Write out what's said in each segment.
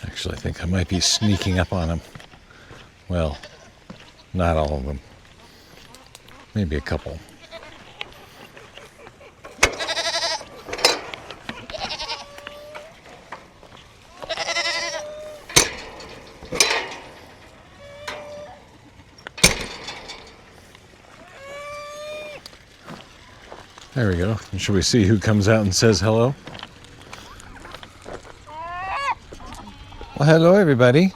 Actually, I think I might be sneaking up on them. Well, not all of them. Maybe a couple. There we go. Should we see who comes out and says hello? Well, hello everybody.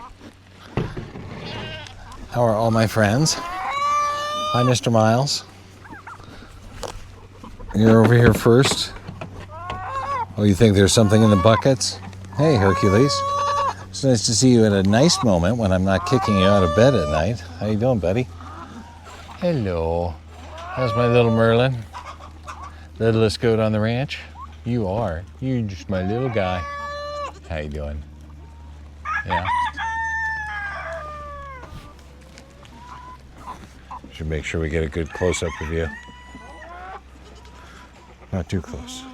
How are all my friends? Hi, Mr. Miles. You're over here first. Oh, you think there's something in the buckets? Hey, Hercules. It's nice to see you at a nice moment when I'm not kicking you out of bed at night. How you doing, buddy? Hello. How's my little Merlin? Littlest goat on the ranch? You are. You're just my little guy. How you doing? Yeah. Should make sure we get a good close-up of you. Not too close.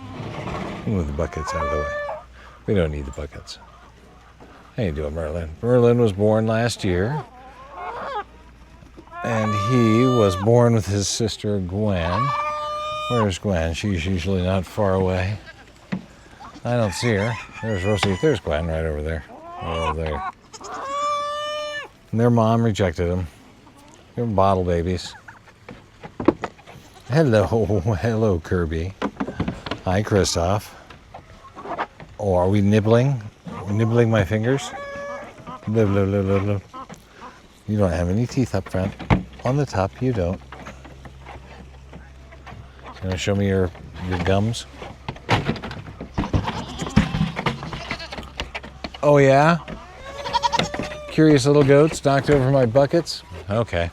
Move the buckets out of the way. We don't need the buckets. How you doing, Merlin? Merlin was born last year. And he was born with his sister, Gwen. Where's Gwen? She's usually not far away. I don't see her. There's Rosie. There's Gwen right over there. Right over there. And their mom rejected them. They're bottle babies. Hello. Hello, Kirby. Hi, Kristoff. Oh, are we nibbling? Nibbling my fingers? Blub, blub, blub, blub, blub. You don't have any teeth up front. On the top, you don't. You want to show me your gums? Oh, yeah? Curious little goats knocked over my buckets? Okay.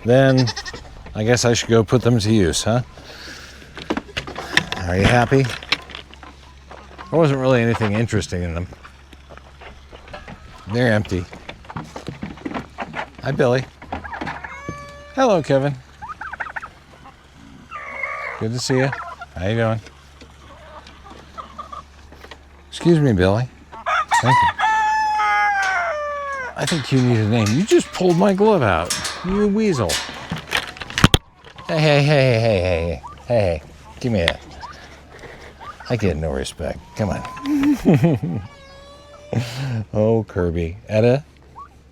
Then, I guess I should go put them to use, huh? Are you happy? There wasn't really anything interesting in them. They're empty. Hi, Billy. Hello, Kevin. Good to see you. How you doing? Excuse me, Billy. Thank you. I think you need a name. You just pulled my glove out. You weasel. Hey. Give me that. I get no respect. Come on. Oh, Kirby. Etta,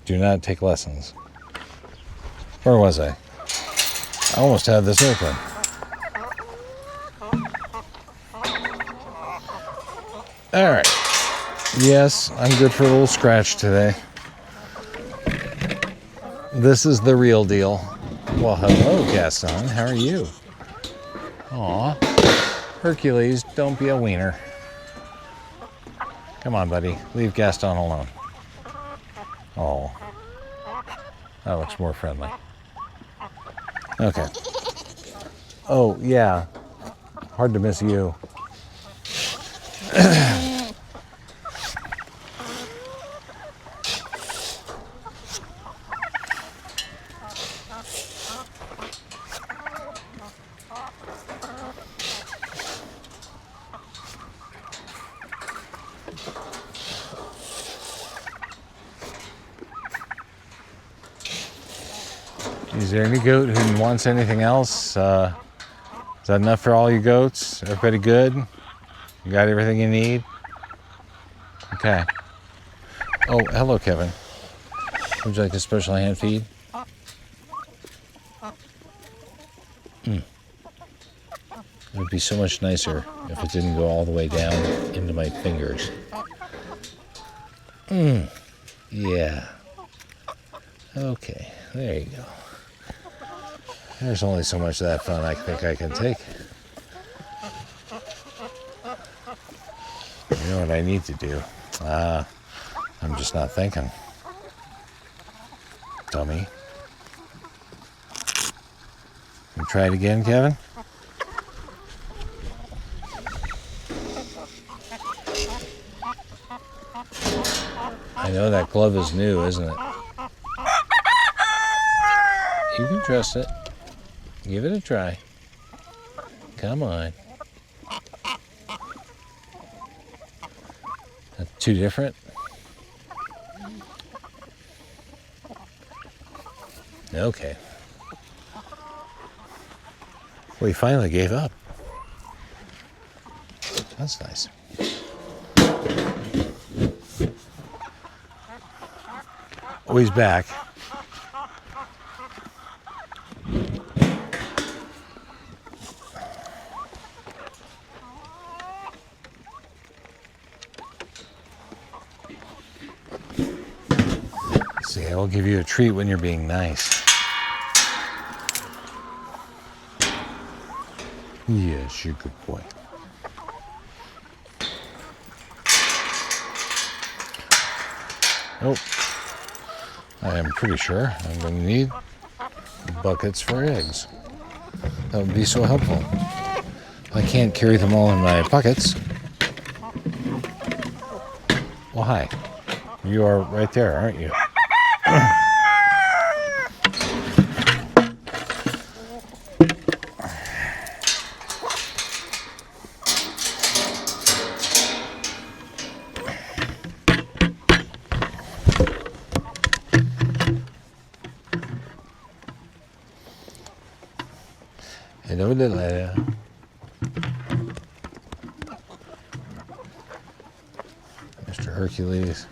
do not take lessons. Where was I? I almost had this open. All right. Yes, I'm good for a little scratch today. This is the real deal. Well, hello, Gaston. How are you? Aw. Hercules, don't be a wiener. Come on, buddy. Leave Gaston alone. Oh. That looks more friendly. Okay. Oh, yeah. Hard to miss you. Is there any goat who wants anything else? Is that enough for all you goats? Everybody good? You got everything you need? Okay. Oh, hello, Kevin. Would you like a special hand feed? It would be so much nicer if it didn't go all the way down into my fingers. Yeah. Okay, there you go. There's only so much of that fun I think I can take. You know what I need to do? I'm just not thinking. Dummy. You try it again, Kevin? I know that glove is new, isn't it? You can trust it. Give it a try. Come on. Two different? Okay. Well, he finally gave up. That's nice. Oh, he's back. See, I will give you a treat when you're being nice. Yes, you're a good boy. Oh, I am pretty sure I'm going to need buckets for eggs. That would be so helpful. I can't carry them all in my buckets. Well, hi. You are right there, aren't you? Hello, Delilah. Mr. Hercules.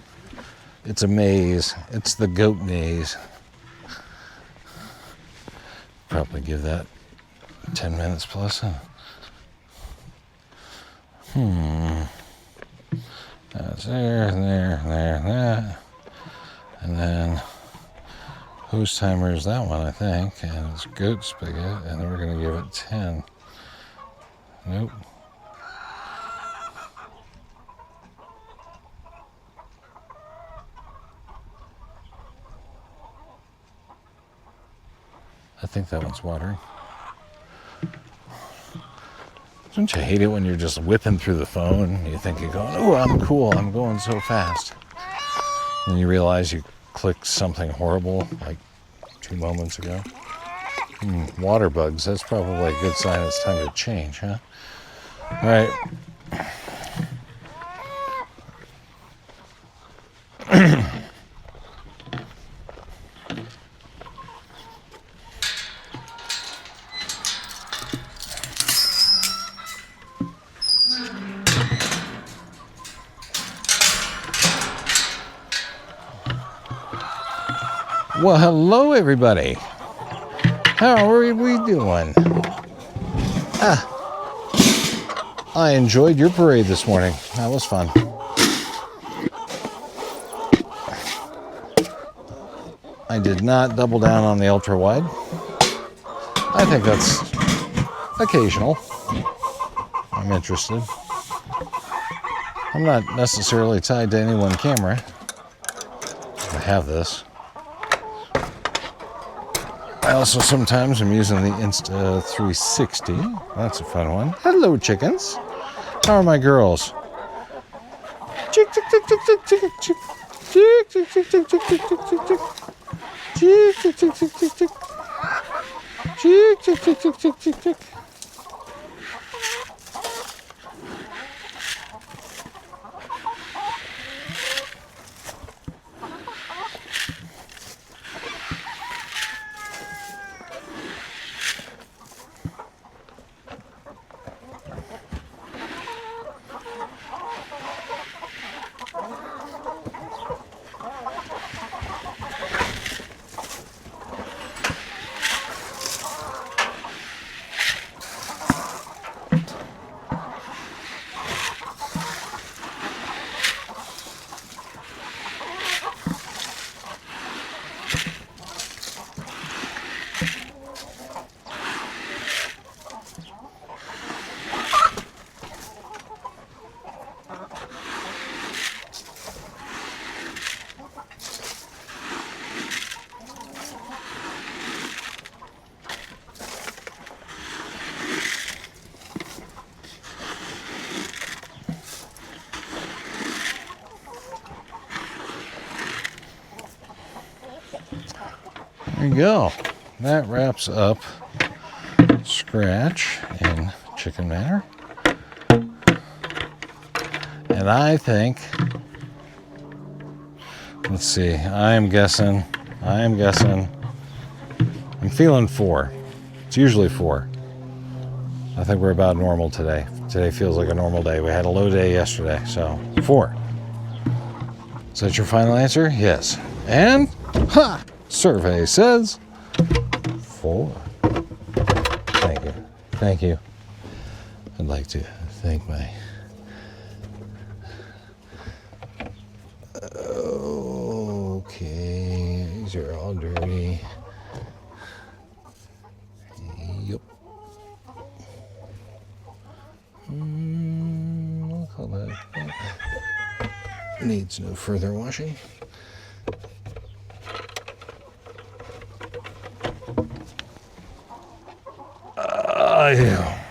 It's a maze. It's the goat maze. Probably give that 10 minutes plus. That's there, there. And then, whose timer is that one, I think? And it's goat spigot, and then we're going to give it 10. Nope. I think that one's watering. Don't you hate it when you're just whipping through the phone and you think you're going, oh, I'm cool, I'm going so fast. And you realize you clicked something horrible like 2 moments ago. Water bugs, that's probably a good sign it's time to change, huh? All right. Well, hello, everybody. How are we doing? I enjoyed your parade this morning. That was fun. I did not double down on the ultra wide. I think that's occasional. I'm interested. I'm not necessarily tied to any one camera. I have this. I also sometimes am using the Insta 360. That's a fun one. Hello, chickens. How are my girls? Chick, chick, chick, chick, chick, chick, chick. Chick, chick, chick, chick, chick, chick, chick, chick, chick. Chick, chick, chick, chick, chick, chick. Chick, chick, chick, chick, chick, chick, chick. There you go. That wraps up Scratch in Chicken Manor. And I think Let's see. I'm guessing. I'm feeling 4. It's usually 4. I think we're about normal today. Today feels like a normal day. We had a low day yesterday, so 4. Is that your final answer? Yes. And, survey says 4. Thank you. Thank you. I'd like to thank my... Okay, these are all dirty. Yep. I'll call that. Needs no further washing. Yeah.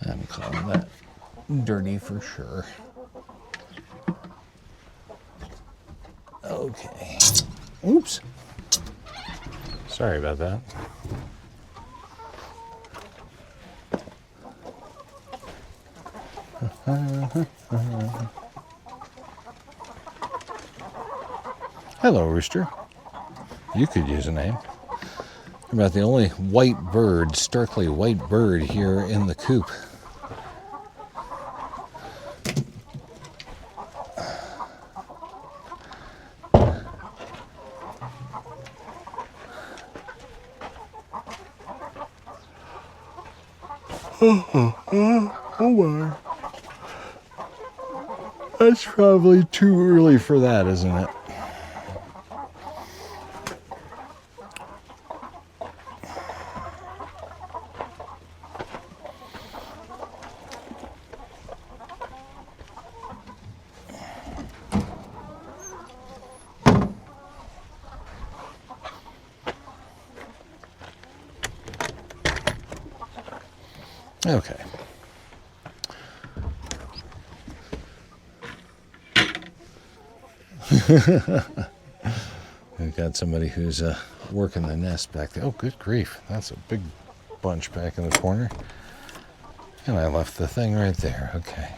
I'm calling that dirty for sure. Okay. Oops. Sorry about that. Hello, Rooster. You could use a name. You're about the only white bird, starkly white bird here in the coop. Oh my. That's probably too early for that, isn't it? Okay. We've got somebody who's working the nest back there. Oh, good grief. That's a big bunch back in the corner. And I left the thing right there. Okay.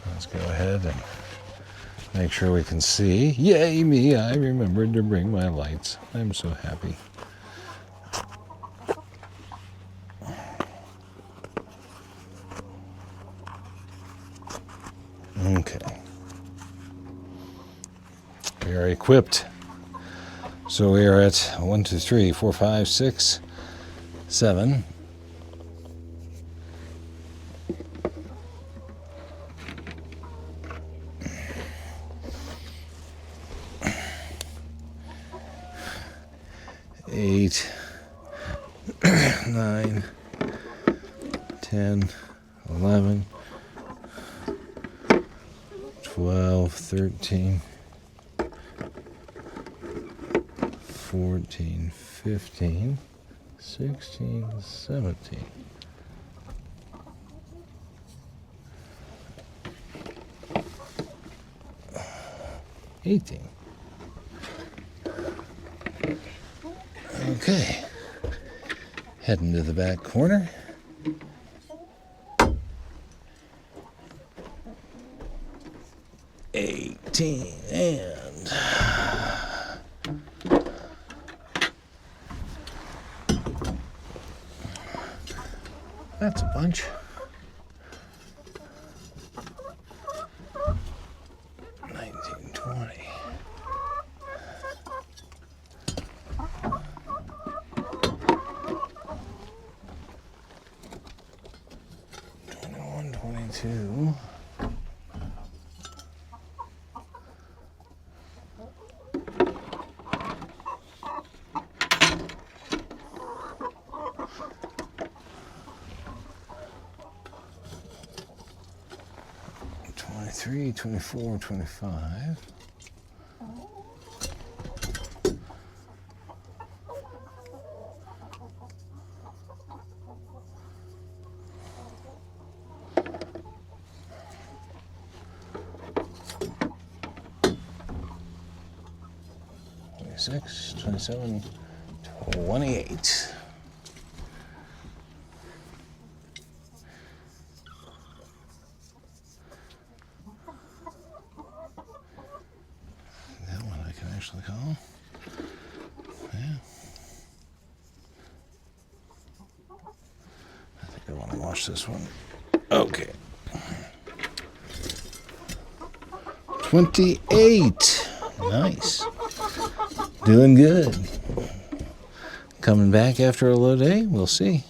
Let's go ahead and make sure we can see. Yay me, I remembered to bring my lights. I'm so happy. Okay. We are equipped. So we are at 1, 2, 3, 4, 5, 6, 7. Eight, 9, 10, 11, 12, 13, 14, 15, 16, 17. 18. Okay. Heading to the back corner. And that's a bunch. 19, 20. 21, 22. 23, 23, 24, 25. Six, 27, 28. That one I can actually call. Yeah. I think I want to wash this one. Okay. 28. Nice. Doing good. Coming back after a low day? We'll see.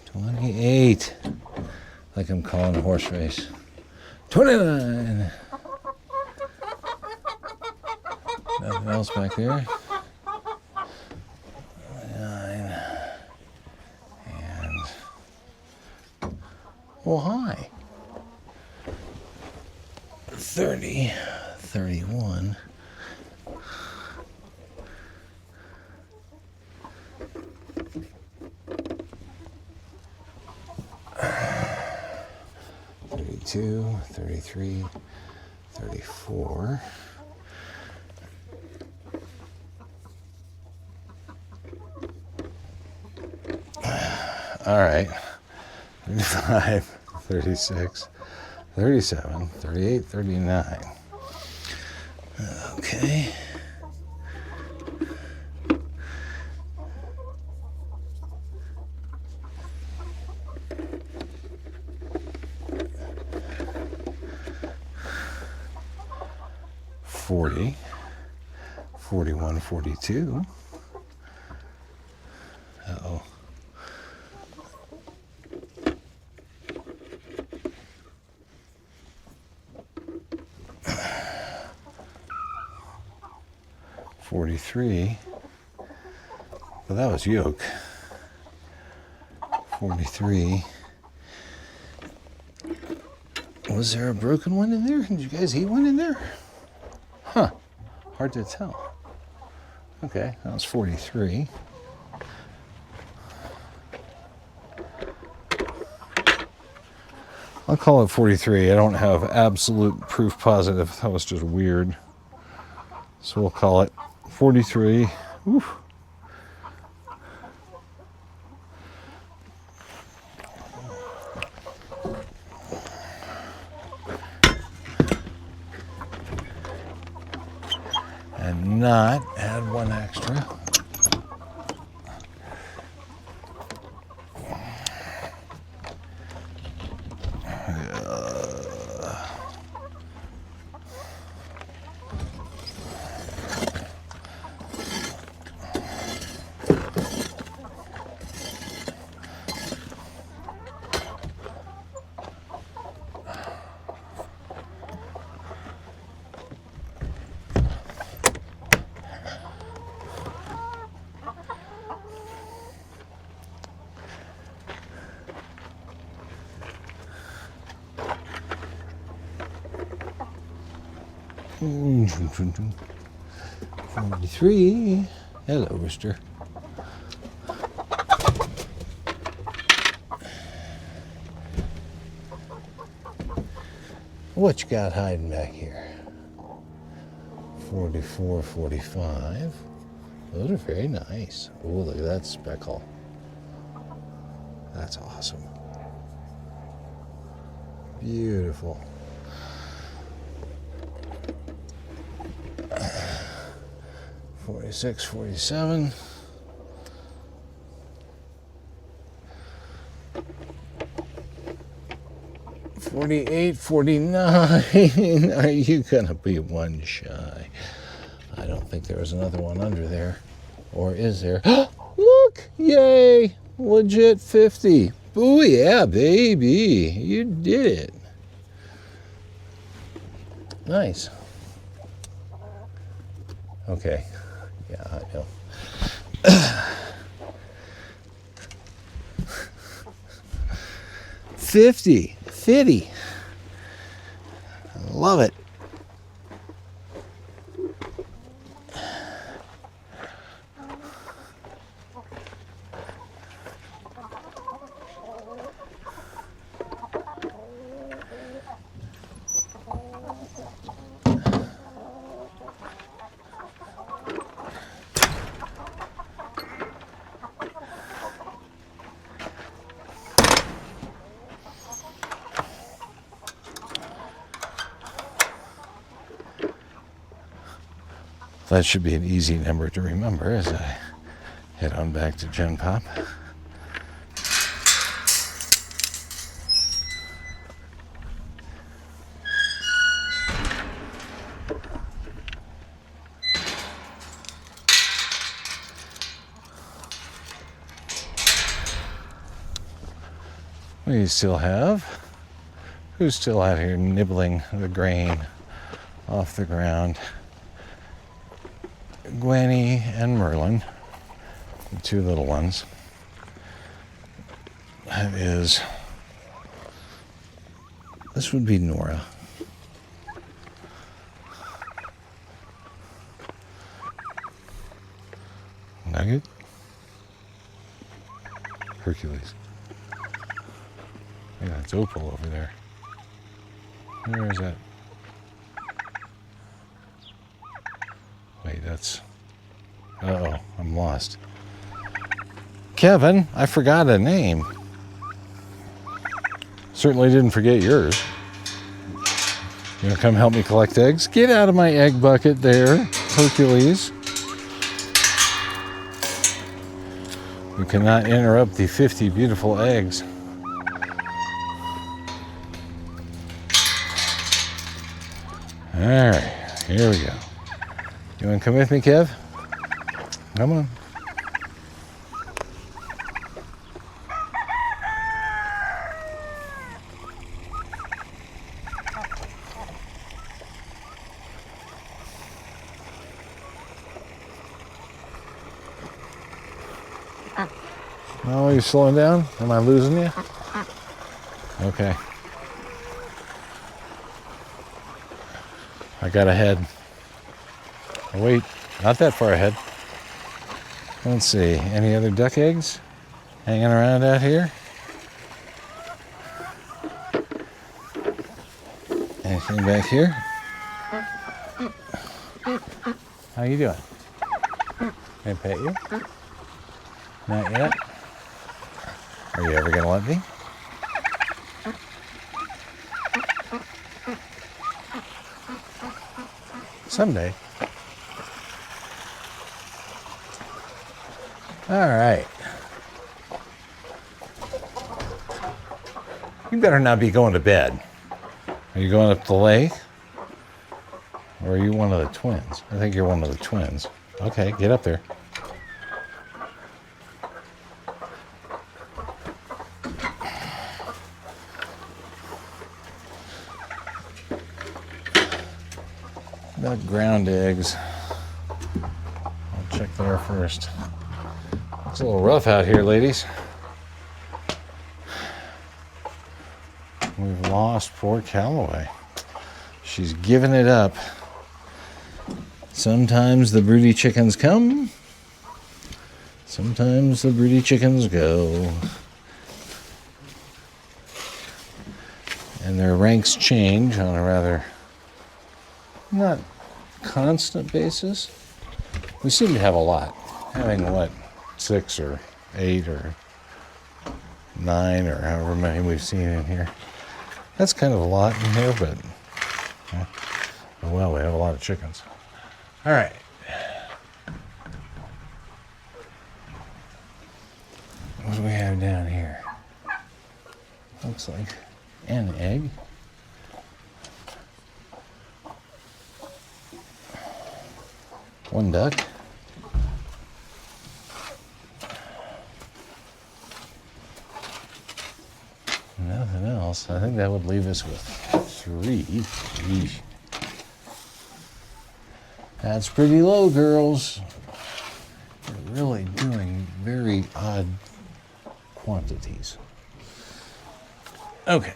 28. Like I'm calling a horse race. 29. Nothing else back there. 9. And... oh, hi. 30. 31. 32, 33, 34. All right. 35, 36, 37, 38, 39. Okay. $40, 41, 42. Uh-oh. $43. Well, that was yoke. 43. Was there a broken one in there? Did you guys eat one in there? Huh. Hard to tell. Okay, that was 43. I'll call it 43. I don't have absolute proof positive. That was just weird. So we'll call it 43. Oof. And not add one extra. $43. Hello, Rooster. What you got hiding back here? 44, 45. Those are very nice. Oh, look at that speckle. That's awesome. Beautiful. 46, 47. $48, $49. Are you gonna be one shy? I don't think there was another one under there. Or is there? Look! Yay! Legit 50. Oh yeah, baby. You did it. Nice. Okay. Yeah, I know. 50. Love it. That should be an easy number to remember as I head on back to Gen Pop. We still have, who's still out here nibbling the grain off the ground? Gwenny and Merlin, the two little ones. That is, this would be Nora. Nugget. Hercules. Yeah, it's Opal over there. Where is that? Wait, that's... Uh-oh, I'm lost. Kevin, I forgot a name. Certainly didn't forget yours. You want to come help me collect eggs? Get out of my egg bucket there, Hercules. We cannot interrupt the 50 beautiful eggs. All right, here we go. You want to come with me, Kev? Come on. Oh, you slowing down? Am I losing you? Okay. I got ahead. Oh, wait, not that far ahead. Let's see, any other duck eggs hanging around out here? Anything back here? How you doing? Can I pet you? Not yet? Are you ever gonna let me? Someday. All right. You better not be going to bed. Are you going up the lake? Or are you one of the twins? I think you're one of the twins. Okay, get up there. About ground eggs. I'll check there first. It's a little rough out here, ladies. We've lost poor Callaway. She's given it up. Sometimes the broody chickens come. Sometimes the broody chickens go. And their ranks change on a rather not constant basis. We seem to have a lot. Having what? 6 or 8 or 9 or however many we've seen in here. That's kind of a lot in here, but well, we have a lot of chickens. All right. What do we have down here? Looks like an egg. One duck. Nothing else. I think that would leave us with 3. Eesh. That's pretty low, girls. You're really doing very odd quantities. Okay.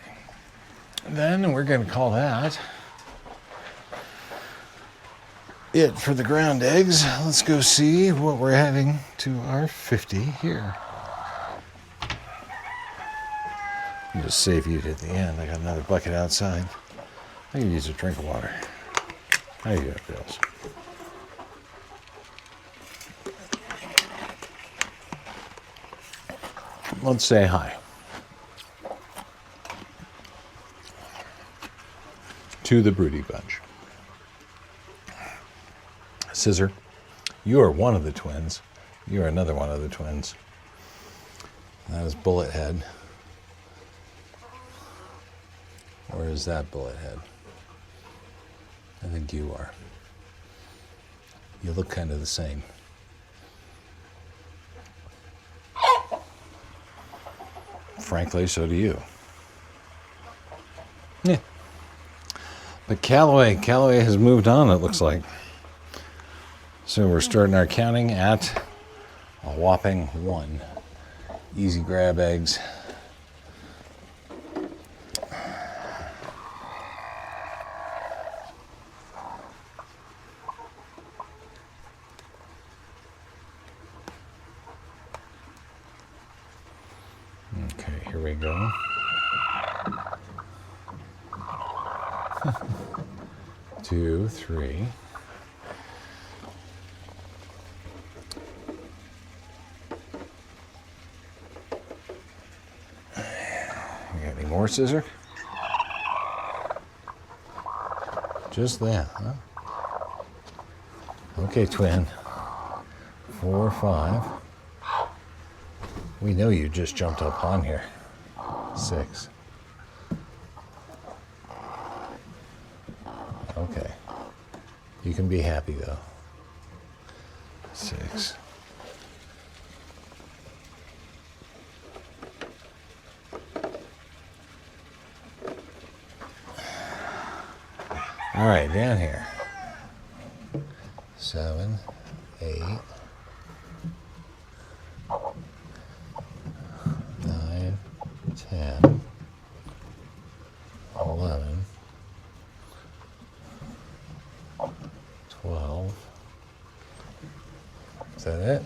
Then we're going to call that it for the ground eggs. Let's go see what we're adding to our 50 here. I'll just save you at the end. I got another bucket outside. I can use a drink of water. How you doing, Bills? Let's say hi to the Broody Bunch. Scissor, you are one of the twins. You are another one of the twins. That is Bullet Head. Or is that Bullet Head? I think you are. You look kind of the same. Frankly, so do you. Yeah. But Callaway has moved on, it looks like. So we're starting our counting at a whopping 1. Easy grab eggs. Okay, here we go. Two, three. You got any more, Scissor? Just that, huh? Okay, twin. 4, 5. We know you just jumped up on here. 6. Okay. You can be happy though. 6. All right, down here. 7, 8, 9, 10, 11, 12. Is that it?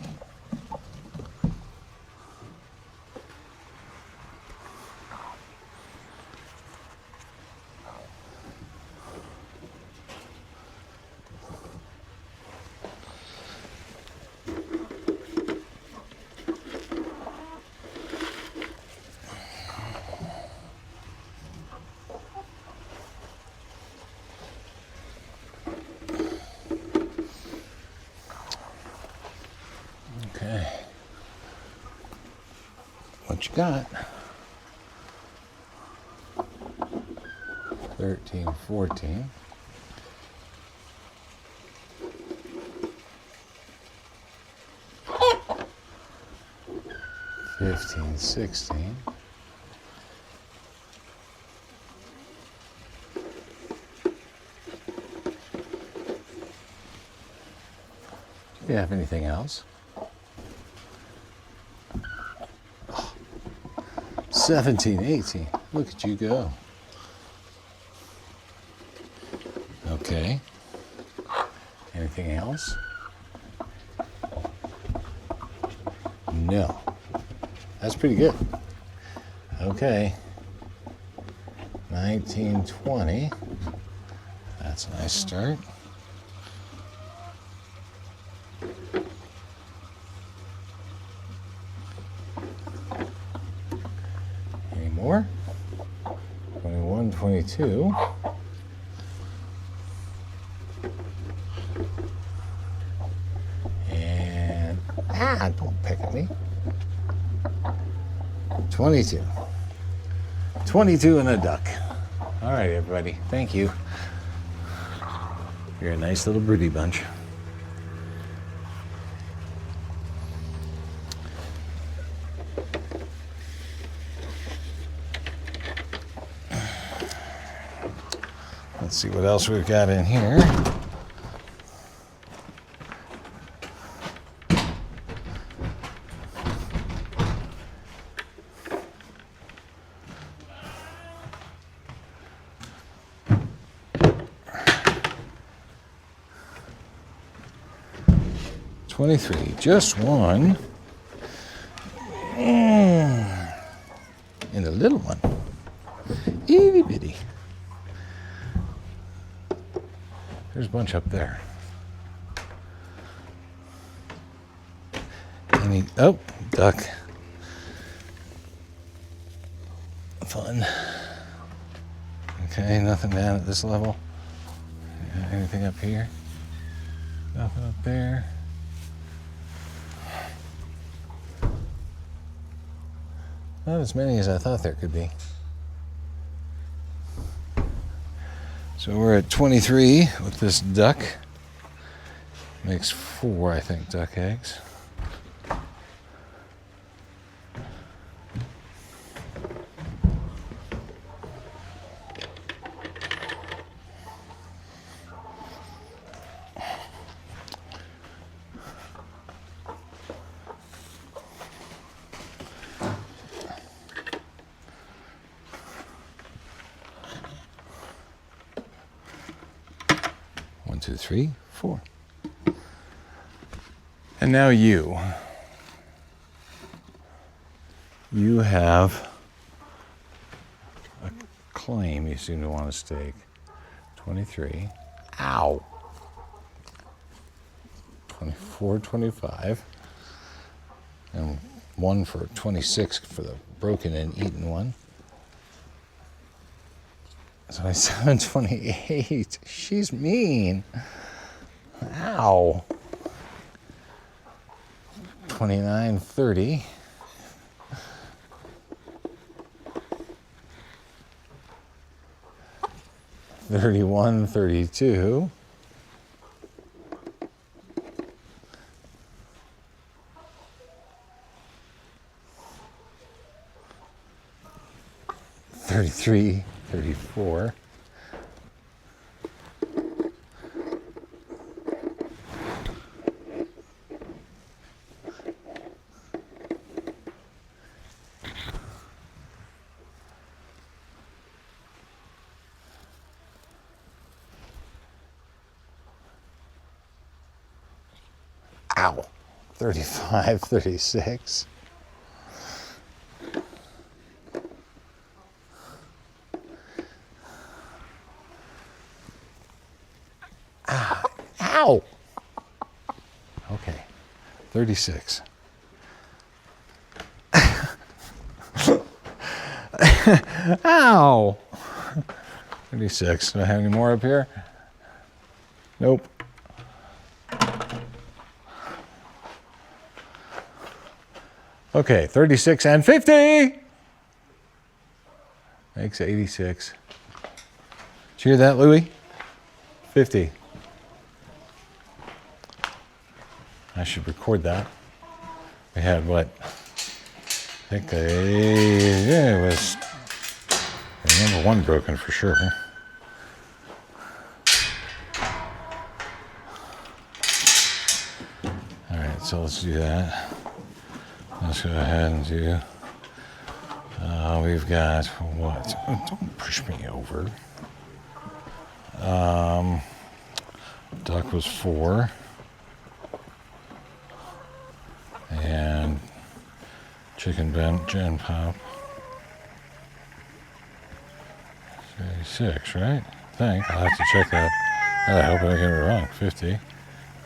Okay. What you got? 13, 14. 15, 16. Do you have anything else? 17, 18. Look at you go. Okay. Anything else? No. That's pretty good. Okay. 19, 20. That's a nice start. Any more? 21, 22. And, don't pick at me. 22. 22 and a duck. All right, everybody. Thank you. You're a nice little broody bunch. Let's see what else we've got in here. 23. Just one. And a little one. Itty bitty. There's a bunch up there. Oh, duck. Fun. Okay, nothing down at this level. Anything up here? Nothing up there. Not as many as I thought there could be. So we're at 23 with this duck. Makes 4, I think, duck eggs. One, two, three, 4. And now you. You have a claim you seem to want to stake. 23. Ow. 24, 25. And 1 for 26 for the broken and eaten one. 27, 28. She's mean. Ow. 29, 30. 31, 32. 33, 34. 35, 36. Ow! Okay, 36. Ow! 36. Do I have any more up here? Nope. Okay, 36 and 50 makes 86. Did you hear that, Louie? 50. I should record that. We had what? I think it was, I remember one broken for sure. All right, so let's do that. Let's go ahead and do, we've got what? Oh, don't push me over. Duck was 4. And chicken gen pop. 36, right? I think. I'll have to check that. I hope I don't get it wrong. 50.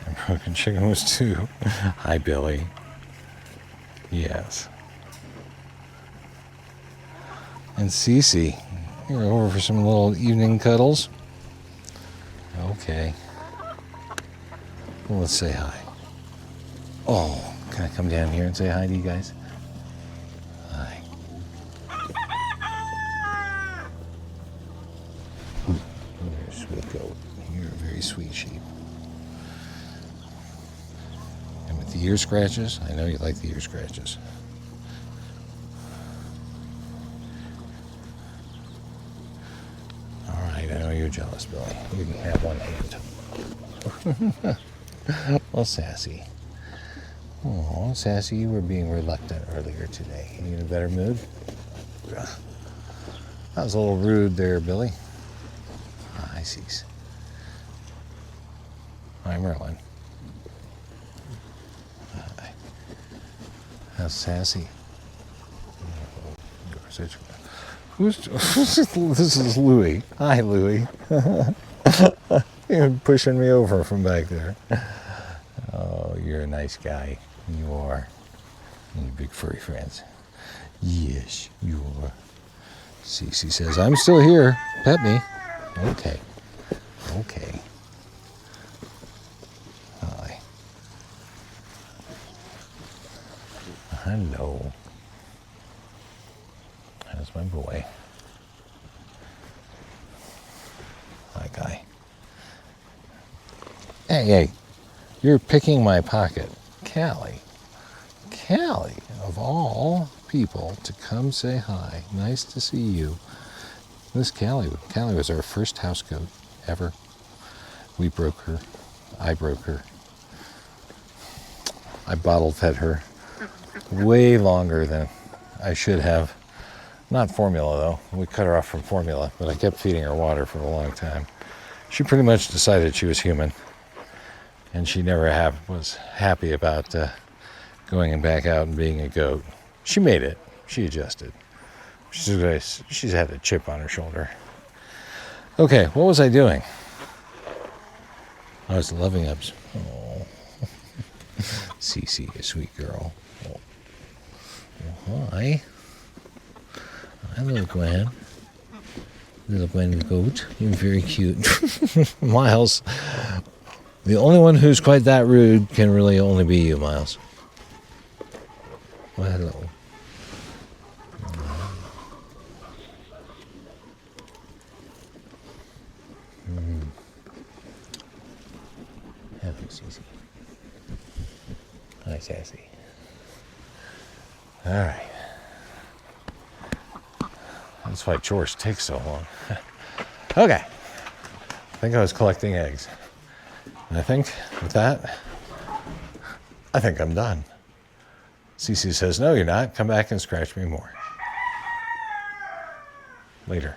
And broken chicken was 2. Hi, Billy. Yes. And Cece, you're over for some little evening cuddles? Okay. Well, let's say hi. Oh, can I come down here and say hi to you guys? Hi. You're a sweet goat. You're a very sweet sheep. And with the ear scratches, I know you like the ear scratches. All right, I know you're jealous, Billy. You can have one hand. Well, Sassy. Oh, Sassy, you were being reluctant earlier today. You in a better mood? That was a little rude there, Billy. Hi, Cease. Hi, Merlin. How sassy. This is Louie. Hi, Louie. You're pushing me over from back there. Oh, you're a nice guy. You are. And your big furry friends. Yes, you are. Cece says, I'm still here. Pet me. Okay. Okay. Hi. Hello. That's my boy. Hi, guy. Hey, you're picking my pocket. Callie. Callie, of all people, to come say hi. Nice to see you. This Callie was our first house goat ever. We broke her. I broke her. I bottle fed her way longer than I should have. Not formula, though. We cut her off from formula, but I kept feeding her water for a long time. She pretty much decided she was human, and she never was happy about going back out and being a goat. She made it. She adjusted. She's had a chip on her shoulder. Okay, what was I doing? I was loving up. Oh. Cece, a sweet girl. Oh. Well, hi. Hi, little Gwen. Little Gwen the goat. You're very cute. Miles, the only one who's quite that rude can really only be you, Miles. Well, hello. Hello, Cece. Hi, Sassy. All right. That's why chores take so long. Okay. I think I was collecting eggs. And I think with that, I think I'm done. Cece says, no, you're not. Come back and scratch me more. Later.